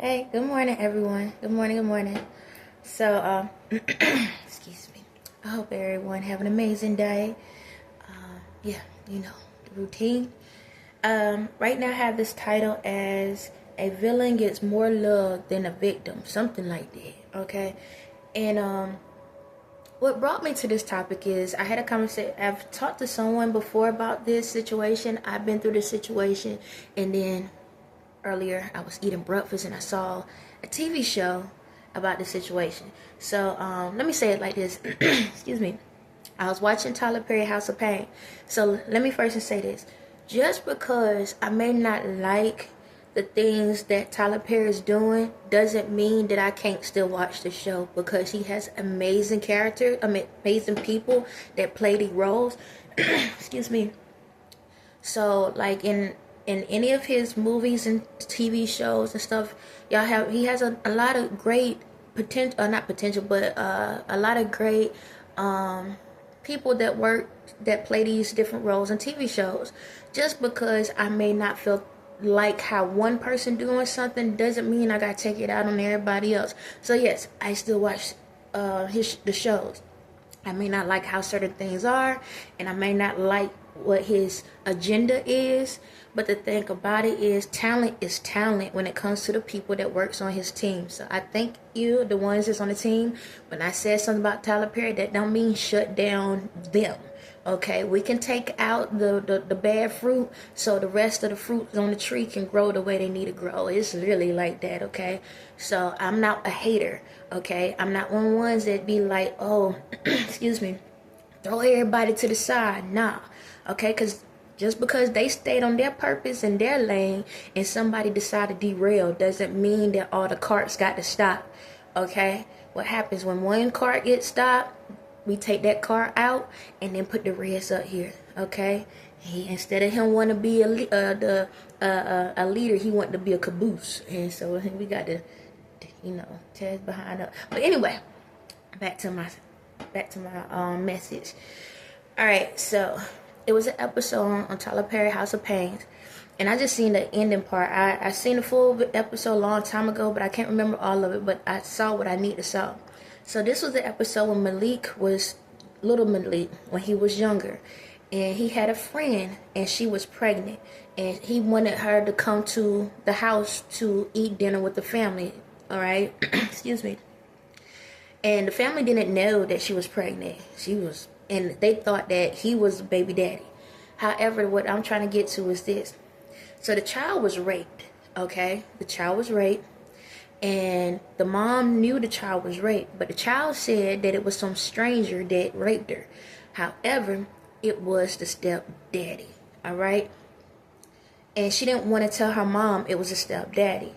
Hey, good morning, everyone. Good morning, good morning. So, excuse me. I hope everyone have an amazing day. Yeah, you know, the routine. Right now I have this title as A Villain Gets More Love Than a Victim, something like that, okay? And, what brought me to this topic is I had a conversation. I've talked to someone before about this situation. I've been through this situation, and then earlier I was eating breakfast and I saw a TV show about the situation. So let me say it like this. Excuse me. I was watching Tyler Perry House of Pain. So let me first say this. Just because I may not like the things that Tyler Perry is doing doesn't mean that I can't still watch the show, because he has amazing characters, amazing people that play the roles. Excuse me. So like in any of his movies and TV shows and stuff, he has a lot of great potential, not potential, but a lot of great people that play these different roles in TV shows. Just because I may not feel like how one person doing something doesn't mean I gotta take it out on everybody else. So yes, I still watch the shows. I may not like how certain things are, and I may not like what his agenda is, but the thing about it is talent when it comes to the people that works on his team. So I thank you, the ones that's on the team. When I said something about Tyler Perry, that don't mean shut down them. Okay, we can take out the bad fruit so the rest of the fruits on the tree can grow the way they need to grow. It's really like that, okay? So I'm not a hater, okay? I'm not one of the ones that be like, oh, excuse me, throw everybody to the side. Nah, okay? Because just because they stayed on their purpose and their lane and somebody decided to derail doesn't mean that all the carts got to stop, okay? What happens when one cart gets stopped? We take that car out and then put the rest up here, okay? Instead of him want to be a leader, he want to be a caboose, and so we got to, test behind up. But anyway, back to my message. All right, so it was an episode on Tyler Perry House of Pains, and I just seen the ending part. I seen the full episode a long time ago, but I can't remember all of it. But I saw what I need to saw. So this was the episode when little Malik, when he was younger, and he had a friend, and she was pregnant, and he wanted her to come to the house to eat dinner with the family. All right, excuse me. And the family didn't know that she was pregnant. And they thought that he was the baby daddy. However, what I'm trying to get to is this. So the child was raped, okay? The child was raped. And the mom knew the child was raped, but the child said that it was some stranger that raped her. However, it was the stepdaddy, all right? And she didn't want to tell her mom it was a stepdaddy.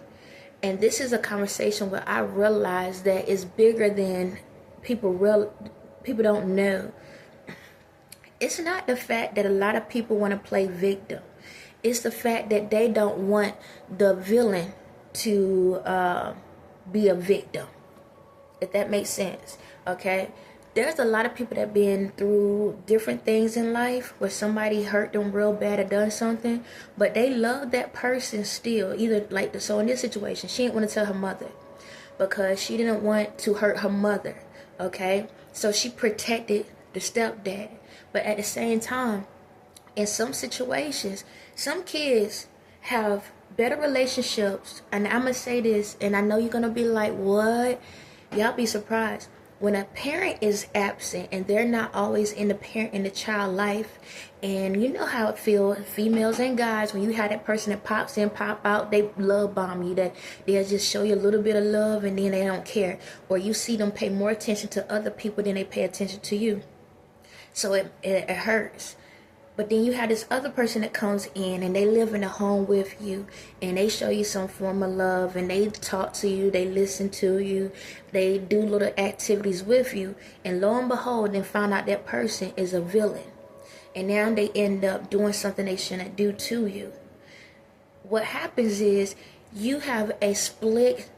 And this is a conversation where I realized that it's bigger than people don't know. It's not the fact that a lot of people want to play victim. It's the fact that they don't want the villain to be a victim, if that makes sense, okay? There's a lot of people that been through different things in life where somebody hurt them real bad or done something, but they love that person still. So in this situation, she didn't want to tell her mother because she didn't want to hurt her mother, okay? So she protected the stepdad. But at the same time, in some situations, some kids have better relationships, and I'm gonna say this, and I know you're gonna be like, what? Y'all be surprised. When a parent is absent and they're not always in the child life, and you know how it feels, females and guys, when you have that person that pops in, pop out, they love bomb you, that they'll just show you a little bit of love and then they don't care, or you see them pay more attention to other people than they pay attention to you, so it hurts. But then you have this other person that comes in and they live in a home with you and they show you some form of love and they talk to you, they listen to you, they do little activities with you, and lo and behold, then find out that person is a villain. And now they end up doing something they shouldn't do to you. What happens is you have a split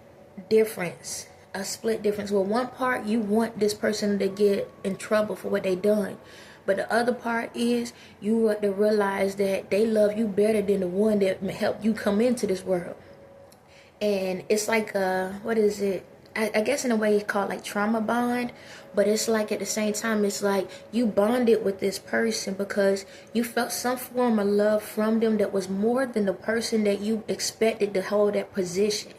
difference. Well, one part, you want this person to get in trouble for what they done. But the other part is you want to realize that they love you better than the one that helped you come into this world. And it's like what is it? I guess in a way it's called like trauma bond, but it's like at the same time it's like you bonded with this person because you felt some form of love from them that was more than the person that you expected to hold that position.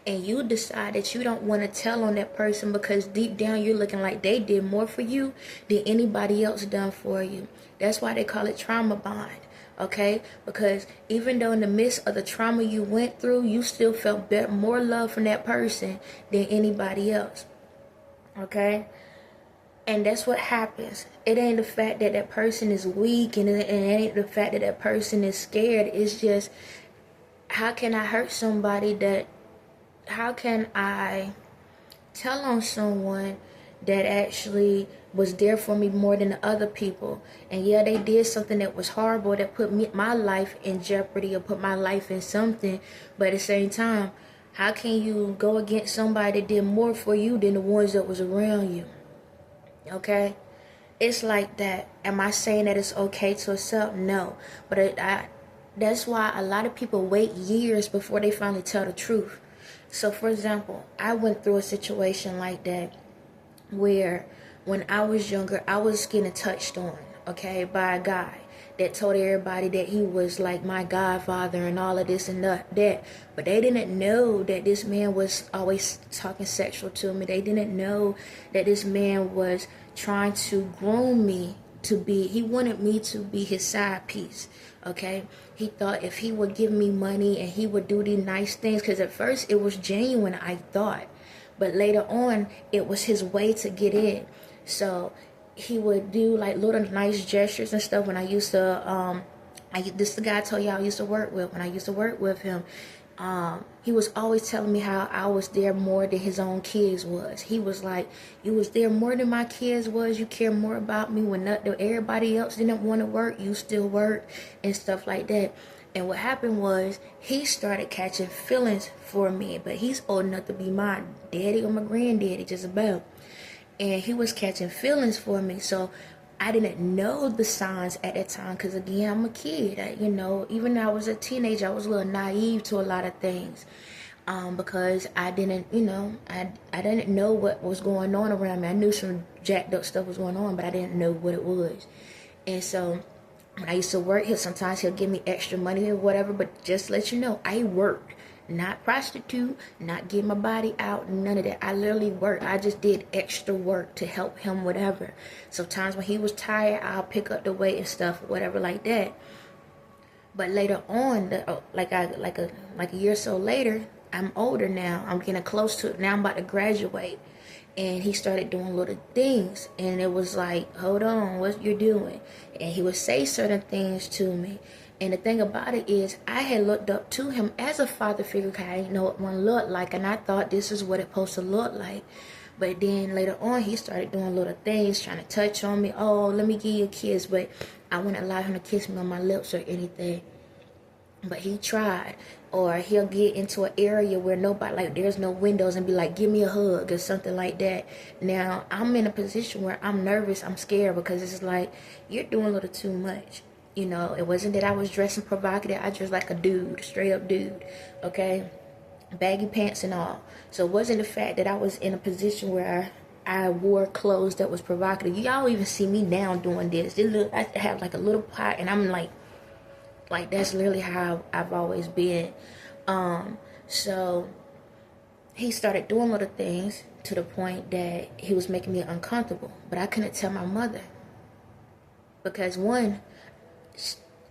And you decide that you don't want to tell on that person because deep down you're looking like they did more for you than anybody else done for you. That's why they call it trauma bond. Okay, because even though in the midst of the trauma you went through, you still felt more love from that person than anybody else. Okay, and that's what happens. It ain't the fact that that person is weak, and it ain't the fact that that person is scared. It's just, how can I hurt somebody that, how can I tell on someone that actually was there for me more than the other people? And yeah, they did something that was horrible, that put my life in jeopardy or put my life in something, but at the same time, how can you go against somebody that did more for you than the ones that was around you? Okay, it's like that. Am I saying that it's okay to accept? No, but that's why a lot of people wait years before they finally tell the truth. So for example, I went through a situation like that where when I was younger, I was getting touched on, okay, by a guy that told everybody that he was like my godfather and all of this and that. But they didn't know that this man was always talking sexual to me. They didn't know that this man was trying to groom me to be, he wanted me to be his side piece, okay? He thought if he would give me money and he would do these nice things, because at first it was genuine, I thought. But later on, it was his way to get in. So he would do like little nice gestures and stuff. When I used to, this is the guy I told y'all I used to work with. When I used to work with him, he was always telling me how I was there more than his own kids was. He was like, you was there more than my kids was. You care more about me when everybody else didn't want to work. You still work and stuff like that. And what happened was he started catching feelings for me, but he's old enough to be my daddy or my granddaddy, just about. And he was catching feelings for me. So I didn't know the signs at that time because, again, I'm a kid. Even though I was a teenager, I was a little naive to a lot of things because I didn't, I didn't know what was going on around me. I knew some jacked up stuff was going on, but I didn't know what it was. And so when I used to work, sometimes he'll give me extra money or whatever, but just to let you know, I worked. Not prostitute, not get my body out, none of that. I literally worked. I just did extra work to help him, whatever. Sometimes when he was tired, I'll pick up the weight and stuff, whatever like that. But later on, like a year or so later, I'm older now. I'm getting close to it. Now I'm about to graduate. And he started doing little things. And it was like, hold on, what you're doing? And he would say certain things to me. And the thing about it is, I had looked up to him as a father figure because I didn't know what one looked like. And I thought this is what it's supposed to look like. But then later on, he started doing little things, trying to touch on me. Oh, let me give you a kiss. But I wouldn't allow him to kiss me on my lips or anything. But he tried. Or he'll get into an area where nobody, like there's no windows, and be like, give me a hug or something like that. Now, I'm in a position where I'm nervous, I'm scared, because it's like, you're doing a little too much. It wasn't that I was dressing provocative. I dressed like a dude, straight up dude, okay? Baggy pants and all. So it wasn't the fact that I was in a position where I wore clothes that was provocative. Y'all even see me now doing this. I have like a little pot, and I'm like that's literally how I've always been. So he started doing little things to the point that he was making me uncomfortable. But I couldn't tell my mother. Because one,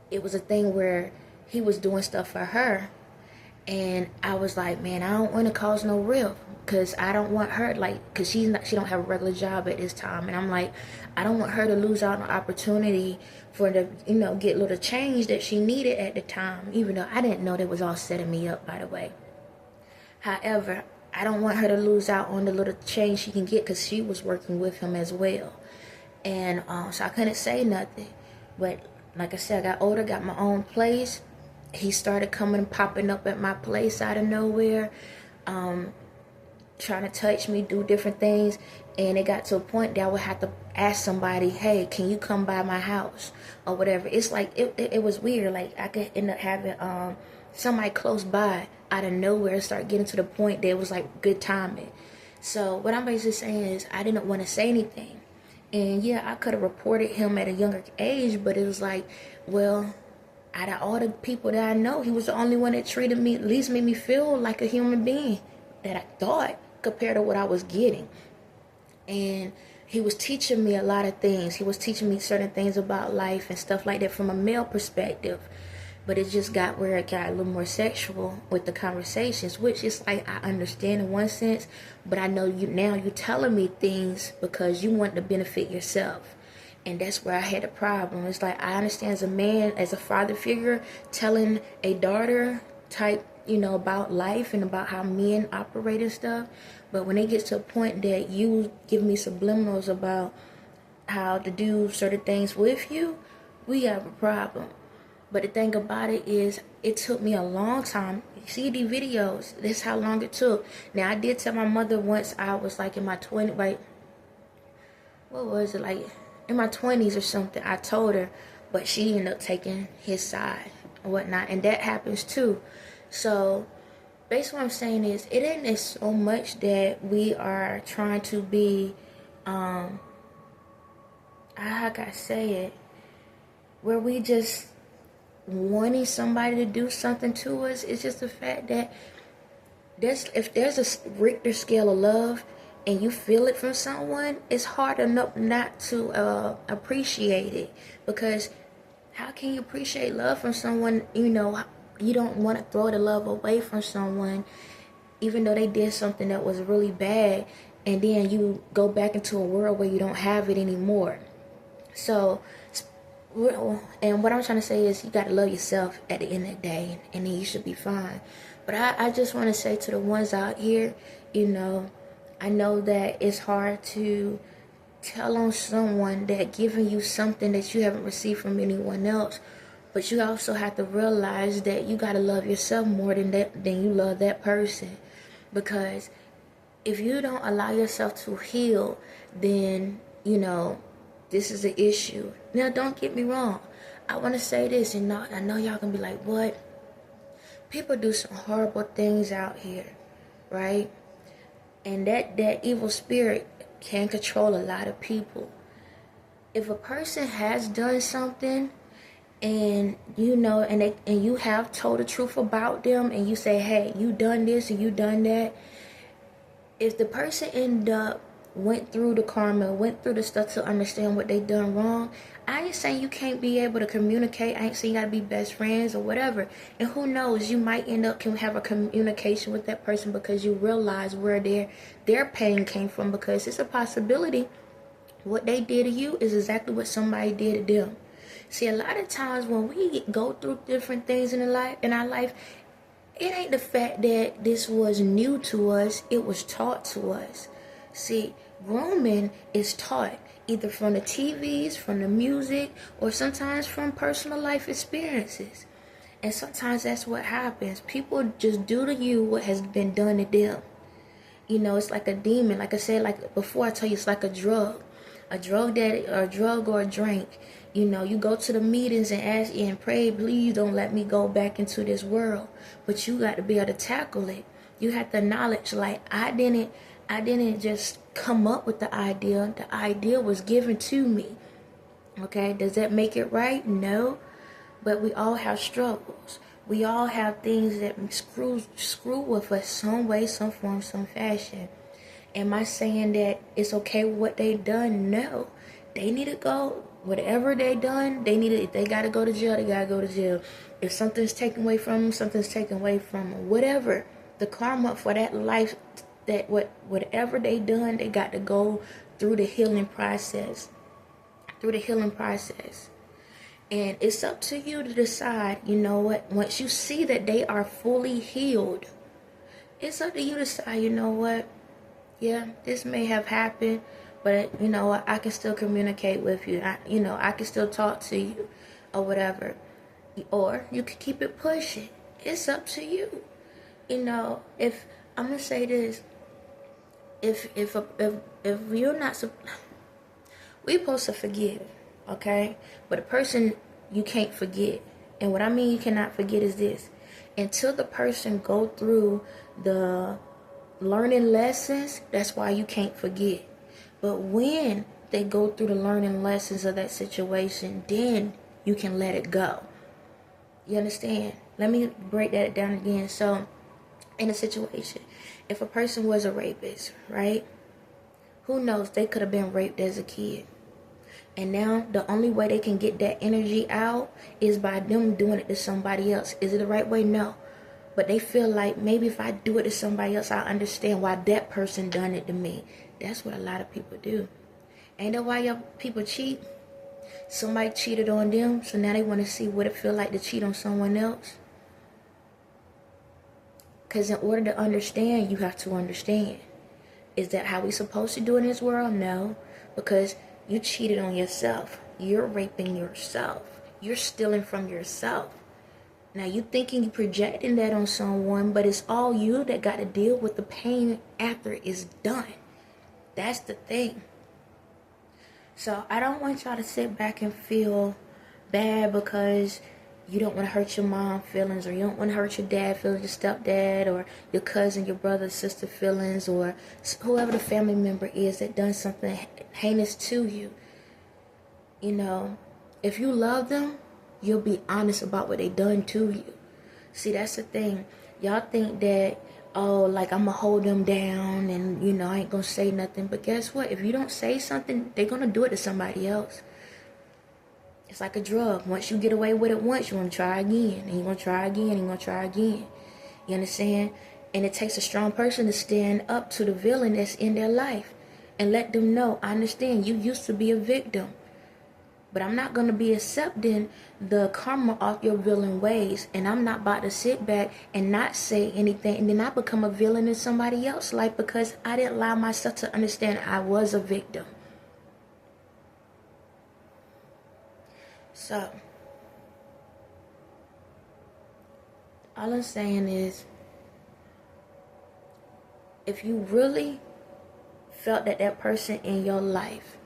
it was a thing where he was doing stuff for her, and I was like, man, I don't want to cause no rift, because I don't want her, because she don't have a regular job at this time, and I'm like, I don't want her to lose out on the opportunity for the, get little change that she needed at the time, even though I didn't know they was all setting me up, by the way. However, I don't want her to lose out on the little change she can get, because she was working with him as well. And so I couldn't say nothing. But like I said, I got older, got my own place. He started coming and popping up at my place out of nowhere, trying to touch me, do different things. And it got to a point that I would have to ask somebody, hey, can you come by my house or whatever. It's like, it was weird. Like, I could end up having somebody close by. out of nowhere start getting to the point that it was like good timing. So what I'm basically saying is I didn't want to say anything. And yeah, I could have reported him at a younger age, but it was like, well, out of all the people that I know, he was the only one that treated me, at least made me feel like a human being that I thought, compared to what I was getting. And he was teaching me a lot of things. He was teaching me certain things about life and stuff like that from a male perspective. But it just got where it got a little more sexual with the conversations, which is like, I understand in one sense, but I know you're telling me things because you want to benefit yourself. And that's where I had a problem. It's like, I understand as a man, as a father figure, telling a daughter type, about life and about how men operate and stuff. But when it gets to a point that you give me subliminals about how to do certain things with you, we have a problem. But the thing about it is, it took me a long time. You see the videos, that's how long it took. Now, I did tell my mother once I was like in my 20s, like, what was it, like in my 20s or something. I told her, but she ended up taking his side or whatnot. And that happens too. So basically what I'm saying is, it ain't so much that we are trying to be, how can I say it, where we just wanting somebody to do something to us. It's just the fact that if there's a Richter scale of love and you feel it from someone, it's hard enough not to appreciate it. Because how can you appreciate love from someone, you don't want to throw the love away from someone, even though they did something that was really bad, and then you go back into a world where you don't have it anymore. So, and what I'm trying to say is, you got to love yourself at the end of the day, and then you should be fine. But I just want to say to the ones out here, I know that it's hard to tell on someone that giving you something that you haven't received from anyone else, but you also have to realize that you got to love yourself more than you love that person. Because if you don't allow yourself to heal, then, this is the issue. Now, don't get me wrong. I want to say this, and I know y'all gonna be like, what? People do some horrible things out here, right? And that evil spirit can control a lot of people. If a person has done something, and and you have told the truth about them, and you say, hey, you done this and you done that, if the person went through the karma, went through the stuff to understand what they done wrong, I ain't saying you can't be able to communicate. I ain't saying you gotta be best friends or whatever. And who knows, you might can have a communication with that person because you realize where their pain came from. Because it's a possibility what they did to you is exactly what somebody did to them. See, a lot of times when we go through different things in our life, it ain't the fact that this was new to us, it was taught to us. See, grooming is taught either from the TVs, from the music, or sometimes from personal life experiences. And sometimes that's what happens. People just do to you what has been done to them. It's like a demon. Like I said, like before, I tell you, it's like a drug. A drug or a drink. You go to the meetings and ask and pray, please don't let me go back into this world. But you got to be able to tackle it. You have to acknowledge, like, I didn't just come up with the idea. The idea was given to me. Okay, does that make it right? No. But we all have struggles. We all have things that screw with us some way, some form, some fashion. Am I saying that it's okay with what they done? No. They need to go. Whatever they done, if they got to go to jail, they got to go to jail. If something's taken away from them, something's taken away from them. Whatever. The karma for that life, whatever they done, they got to go through the healing process. And it's up to you to decide, once you see that they are fully healed, it's up to you to decide, yeah, this may have happened, but I can still communicate with you. I can still talk to you or whatever. Or you can keep it pushing. It's up to you. If I'm gonna say this, if you're not, we supposed to forgive, okay? But a person you can't forget, and what I mean you cannot forget is this: Until the person go through the learning lessons, that's why you can't forget. But when they go through the learning lessons of that situation, then you can let it go. You understand? Let me break that down again. So, in a situation, if a person was a rapist, right? Who knows? They could have been raped as a kid. And now the only way they can get that energy out is by them doing it to somebody else. Is it the right way? No. But they feel like maybe if I do it to somebody else, I'll understand why that person done it to me. That's what a lot of people do. Ain't that why y'all people cheat? Somebody cheated on them, so now they want to see what it feel like to cheat on someone else. Because in order to understand, you have to understand. Is that how we supposed to do in this world? No. Because you cheated on yourself. You're raping yourself. You're stealing from yourself. Now you thinking you projecting that on someone, but it's all you that got to deal with the pain after it's done. That's the thing. So I don't want y'all to sit back and feel bad because you don't want to hurt your mom's feelings, or you don't want to hurt your dad feelings, your stepdad, or your cousin, your brother, sister feelings, or whoever the family member is that done something heinous to you. You know, if you love them, you'll be honest about what they done to you. See, that's the thing. Y'all think that, oh, like I'm going to hold them down and, you know, I ain't going to say nothing. But guess what? If you don't say something, they're going to do it to somebody else. It's like a drug. Once you get away with it once, you want to try again. And you're going to try again, and you're going to try again. You understand? And it takes a strong person to stand up to the villain that's in their life and let them know, I understand, you used to be a victim. But I'm not going to be accepting the karma off your villain ways. And I'm not about to sit back and not say anything and then I become a villain in somebody else's life because I didn't allow myself to understand I was a victim. So, all I'm saying is, if you really felt that that person in your life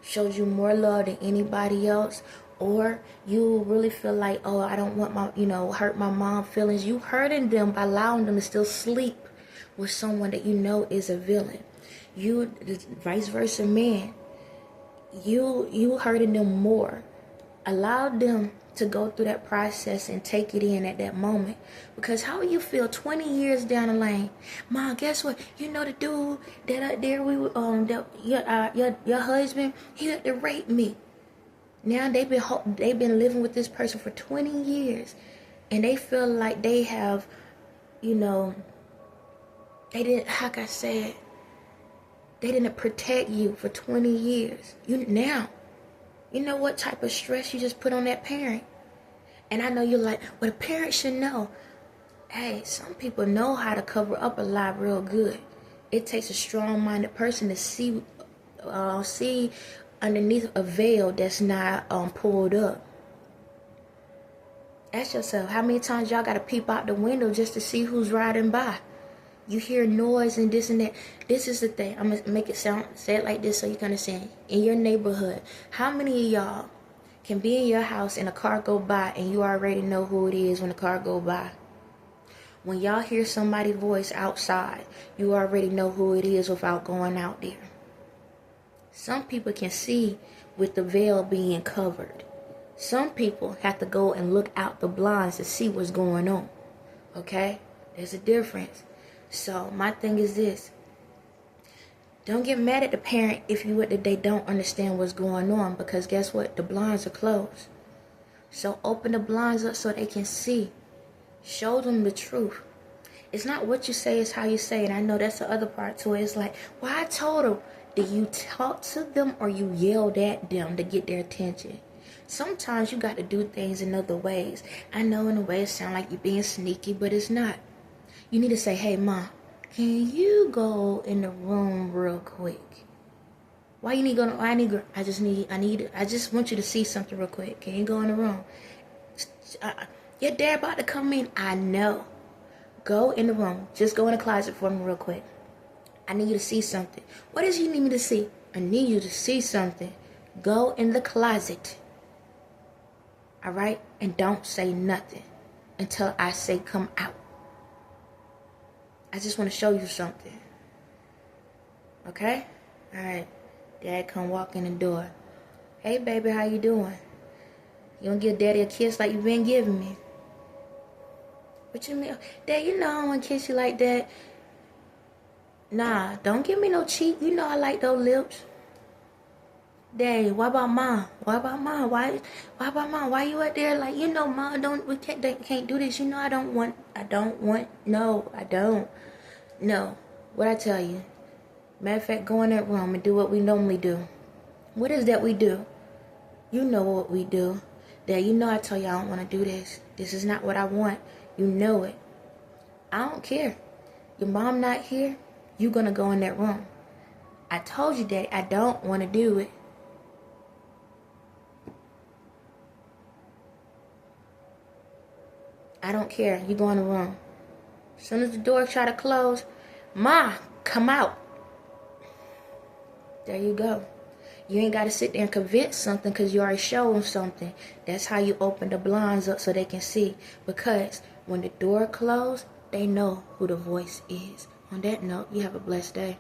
shows you more love than anybody else, or you really feel like, oh, I don't want my, hurt my mom's feelings, you hurting them by allowing them to still sleep with someone that you know is a villain. You, vice versa, man, you hurting them more. Allow them to go through that process and take it in at that moment. Because how will you feel 20 years down the lane? Mom, guess what? You know the dude that your husband, he had to rape me. Now they've been living with this person for 20 years, and they feel like they have, they didn't, how can I say it? They didn't protect you for 20 years. You know what type of stress you just put on that parent. And I know you're like, well, the parent should know. Hey, some people know how to cover up a lie real good. It takes a strong-minded person to see underneath a veil that's not pulled up. Ask yourself, how many times y'all got to peep out the window just to see who's riding by? You hear noise and this and that. This is the thing. I'm going to make it say it like this so you can understand. In your neighborhood, how many of y'all can be in your house and a car go by and you already know who it is when the car go by? When y'all hear somebody's voice outside, you already know who it is without going out there. Some people can see with the veil being covered. Some people have to go and look out the blinds to see what's going on. Okay? There's a difference. So my thing is this. Don't get mad at the parent if they don't understand what's going on, because guess what? The blinds are closed. So open the blinds up so they can see. Show them the truth. It's not what you say, it's how you say it. I know that's the other part to it. It's like, well, I told them. Did you talk to them or you yelled at them to get their attention? Sometimes you got to do things in other ways. I know in a way it sounds like you're being sneaky, but it's not. You need to say, hey, Mom, can you go in the room real quick? Why you need to go? I just want you to see something real quick. Can you go in the room? Your dad about to come in. I know. Go in the room. Just go in the closet for me real quick. I need you to see something. What does you need me to see? I need you to see something. Go in the closet. All right? And don't say nothing. until I say come out. I just want to show you something. Okay? Alright. Dad come walk in the door. Hey baby, how you doing? You gonna give daddy a kiss like you been giving me? What you mean? Dad, you know I don't want to kiss you like that. Nah, don't give me no cheek. You know I like those lips. Daddy, what about mom? What about mom? Why about mom? Why you out there like, you know, mom, we can't do this. You know I don't want, no, I don't. No, what I tell you. Matter of fact, go in that room and do what we normally do. What is that we do? You know what we do. Dad, you know I tell you I don't want to do this. This is not what I want. You know it. I don't care. Your mom not here, you gonna go in that room. I told you that I don't want to do it. I don't care. You go in the room. As soon as the door try to close, Ma, come out. There you go. You ain't got to sit there and convince something because you already showed them something. That's how you open the blinds up so they can see. Because when the door closed, they know who the voice is. On that note, you have a blessed day.